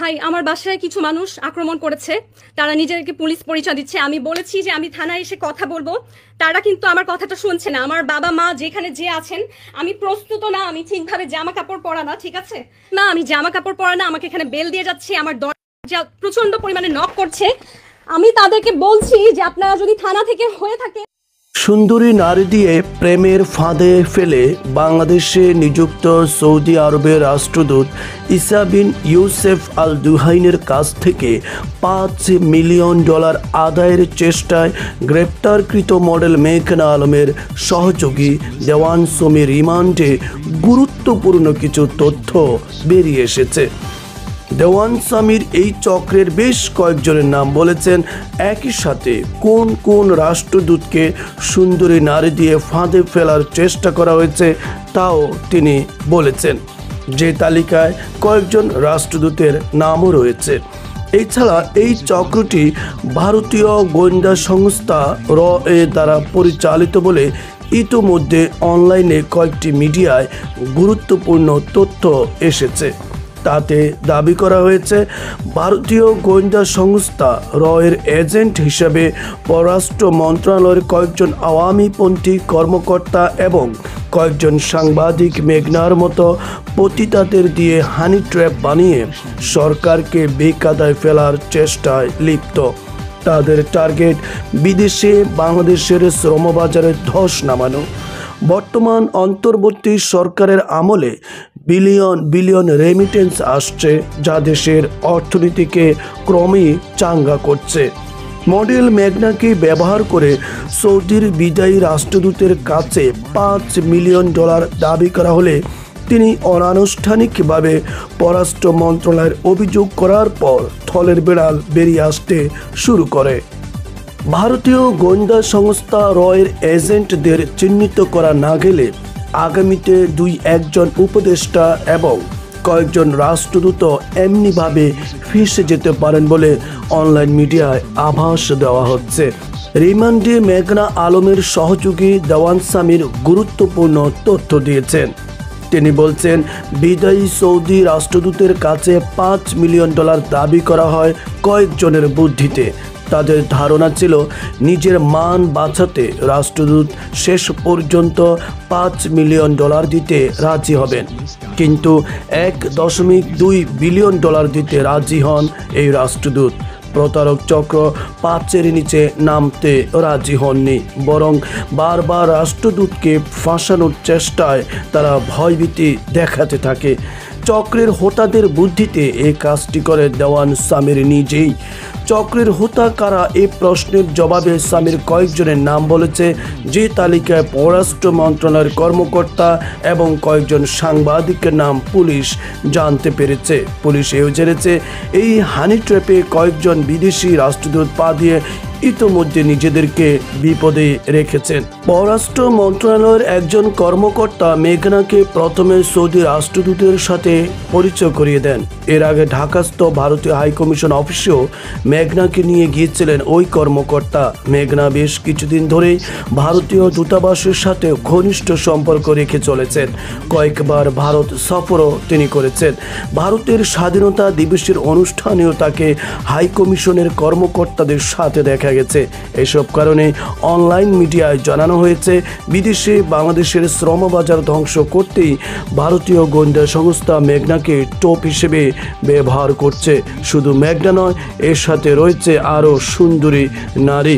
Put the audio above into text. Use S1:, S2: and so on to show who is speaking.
S1: High, আমার বাসায় কিছু মানুষ আক্রমণ করেছে। তারা নিজেদেরকে পুলিশ পরিচয় দিচ্ছে। আমি বলেছি যে আমি থানায় এসে কথা বলবো, তারা কিন্তু আমার কথাটা শুনছে না। আমার বাবা মা যেখানে যে আছেন, আমি প্রস্তুত না, আমি ঠিকভাবে জামা কাপড় পরা না, ঠিক আছে না, আমি জামা কাপড় পরা না, আমাকে এখানে বেল দিয়ে যাচ্ছে, আমার দরজা প্রচন্ড পরিমাণে নক করছে। আমি তাদেরকে বলছি যে আপনারা যদি থানা থেকে হয়ে থাকে।
S2: সুন্দরী নারী দিয়ে প্রেমের ফাঁদে ফেলে বাংলাদেশে নিযুক্ত সৌদি আরবের রাষ্ট্রদূত ইসা বিন ইউসেফ আল দুহাইনের কাছ থেকে $5 মিলিয়ন আদায়ের চেষ্টায় গ্রেপ্তারকৃত মডেল মেঘনা আলমের সহযোগী দেওয়ান সমীর রিমান্ডে গুরুত্বপূর্ণ কিছু তথ্য বেরিয়ে এসেছে। দেওয়ান সামির এই চক্রের বেশ কয়েকজনের নাম বলেছেন। একই সাথে কোন কোন রাষ্ট্রদূতকে সুন্দরী নারী দিয়ে ফাঁদে ফেলার চেষ্টা করা হয়েছে তাও তিনি বলেছেন। যে তালিকায় কয়েকজন রাষ্ট্রদূতের নামও রয়েছে। এছাড়া এই চক্রটি ভারতীয় গোয়েন্দা সংস্থা র দ্বারা পরিচালিত বলে ইতোমধ্যে অনলাইনে কয়েকটি মিডিয়ায় গুরুত্বপূর্ণ তথ্য এসেছে। তাতে দাবি করা হয়েছে ভারতীয় গোয়েন্দা সংস্থা র এর এজেন্ট হিসেবে পররাষ্ট্র মন্ত্রণালয়ের কয়েকজন আওয়ামীপন্থী কর্মকর্তা এবং কয়েকজন সাংবাদিক মেঘনার মতো পতিতাদের দিয়ে হানি ট্র্যাপ বানিয়ে সরকারকে বেকায়দায় ফেলার চেষ্টায় লিপ্ত। তাদের টার্গেট বিদেশে বাংলাদেশের শ্রমবাজারে ধস নামানো। বর্তমান অন্তর্বর্তী সরকারের আমলে বিলিয়ন বিলিয়ন রেমিটেন্স আসছে, যা দেশের অর্থনীতিকে ক্রমেই চাঙ্গা করছে। মডেল মেঘনাকে ব্যবহার করে সৌদির বিদায়ী রাষ্ট্রদূতের কাছে $5 মিলিয়ন দাবি করা হলে তিনি অনানুষ্ঠানিকভাবে পররাষ্ট্র মন্ত্রণালয়ের অভিযোগ করার পর থলের বিড়াল বেরিয়ে আসতে শুরু করে। ভারতীয় গোয়েন্দা সংস্থা র এর এজেন্টদের চিহ্নিত করা না গেলে আগামীতে 2-1 উপদেষ্টা এবং কয়েকজন রাষ্ট্রদূত এমনিভাবে ফেঁসে যেতে পারেন বলে অনলাইন মিডিয়ায় আভাস দেওয়া হচ্ছে। রিমান্ডে মেঘনা আলমের সহযোগী দেওয়ান সামির গুরুত্বপূর্ণ তথ্য দিয়েছেন। তিনি বলছেন, বিদায়ী সৌদি রাষ্ট্রদূতের কাছে $5 মিলিয়ন দাবি করা হয় কয়েকজনের বুদ্ধিতে। তাদের ধারণা ছিল নিজের মান বাঁচাতে রাষ্ট্রদূত শেষ পর্যন্ত $5 মিলিয়ন দিতে রাজি হবেন, কিন্তু $1.2 বিলিয়ন দিতে রাজি হন এই রাষ্ট্রদূত। প্রতারক চক্র 5-এর নিচে নামতে রাজি হননি, বরং বারবার রাষ্ট্রদূতকে ফাঁসানোর চেষ্টায় তারা ভয়ভীতি দেখাতে থাকে। চক্রের হোতাদের বুদ্ধিতে এই কাজটি করে দেওয়ান সামির নিজেই। চক্রের হোতা কারা এই প্রশ্নের জবাবে সামির কয়েকজনের নাম বলেছে, যে তালিকায় পররাষ্ট্র মন্ত্রণালয়ের কর্মকর্তা এবং কয়েকজন সাংবাদিকের নাম পুলিশ জানতে পেরেছে। পুলিশ এও জেনেছে এই হানি ট্র্যাপে কয়েকজন বিদেশি রাষ্ট্রদূত পা দিয়ে ইতোমধ্যে নিজেদেরকে বিপদে রেখেছেন। পররাষ্ট্র মন্ত্রণালয়ের একজন কর্মকর্তা মেঘনাকে প্রথমে সৌদি রাষ্ট্রদূতের সাথে পরিচয় করিয়ে দেন। এর আগে ঢাকাস্থ ভারতীয় হাইকমিশন অফিসেও মেঘনাকে নিয়ে গিয়েছিলেন ওই কর্মকর্তা। মেঘনা বেশ কিছুদিন ধরেই ভারতীয় দূতাবাসের সাথে ঘনিষ্ঠ সম্পর্ক রেখে চলেছেন। কয়েকবার ভারত সফরও তিনি করেছেন। ভারতের স্বাধীনতা দিবসের অনুষ্ঠানেও তাকে হাইকমিশনের কর্মকর্তাদের সাথে দেখা গেছে। এসব কারণে অনলাইন মিডিয়ায় জানানো হয়েছে বিদেশে বাংলাদেশের শ্রমবাজার ধ্বংস করতেই ভারতীয় গোয়েন্দা সংস্থা মেঘনাকে টোপ হিসেবে ব্যবহার করছে। শুধু মেঘনা নয়, এর সাথে রয়েছে আরও সুন্দরী নারী।